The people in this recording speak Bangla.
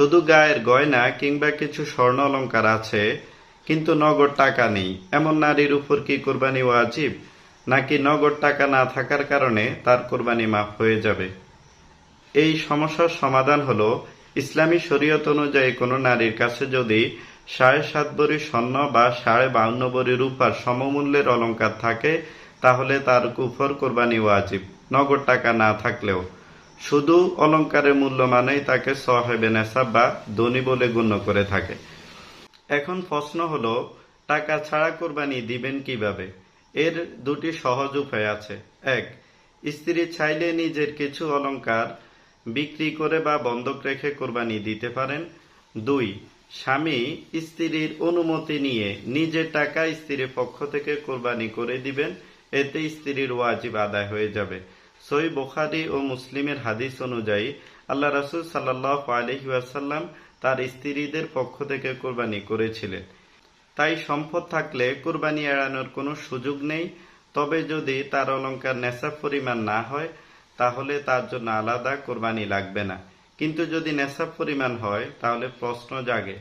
শুধু গায়ের গয়না কিংবা কিছু স্বর্ণ অলংকার আছে কিন্তু নগদ টাকা নেই, এমন নারীর উপর কি কোরবানি ওয়াজিব, নাকি নগদ টাকা না থাকার কারণে তার কোরবানি মাফ হয়ে যাবে? এই সমস্যার সমাধান হলো, ইসলামী শরীয়ত অনুযায়ী কোনো নারীর কাছে যদি 7.5 ভরি স্বর্ণ বা 52.5 ভরি রূপার সমমূল্যের অলংকার থাকে তাহলে তার উপর কোরবানি ওয়াজিব, নগদ টাকা না থাকলেও। শুধু অলংকারের মূল্য মানেই তাকে সাহেবে নেসাব বা ধনী বলে গণ্য করে থাকে। এখন প্রশ্ন হলো, টাকা ছাড়া কোরবানি দিবেন কিভাবে? এর দুটি সহজ উপায় আছে। 1. স্ত্রী চাইলে নিজের কিছু অলংকার বিক্রি করে বা বন্ধক রেখে কোরবানি দিতে পারেন। 2. স্বামী স্ত্রীর অনুমতি নিয়ে নিজের টাকা স্ত্রীর পক্ষ থেকে কোরবানি করে দিবেন, এতে স্ত্রীর ওয়াজিব আদায় হয়ে যাবে। সহিহ বুখারী ও মুসলিমের হাদিস অনুযায়ী আল্লাহ রাসূল সাল্লাল্লাহু আলাইহি ওয়াসাল্লাম তার স্ত্রীদের পক্ষ থেকে কোরবানি করেছিলেন। তাই সম্পদ থাকলে কোরবানি এড়ানোর কোনো সুযোগ নেই। তবে যদি তার অলংকার নেশাব পরিমাণ না হয় তাহলে তার জন্য আলাদা কোরবানি লাগবে না, কিন্তু যদি নেশাব পরিমাণ হয় তাহলে প্রশ্ন জাগে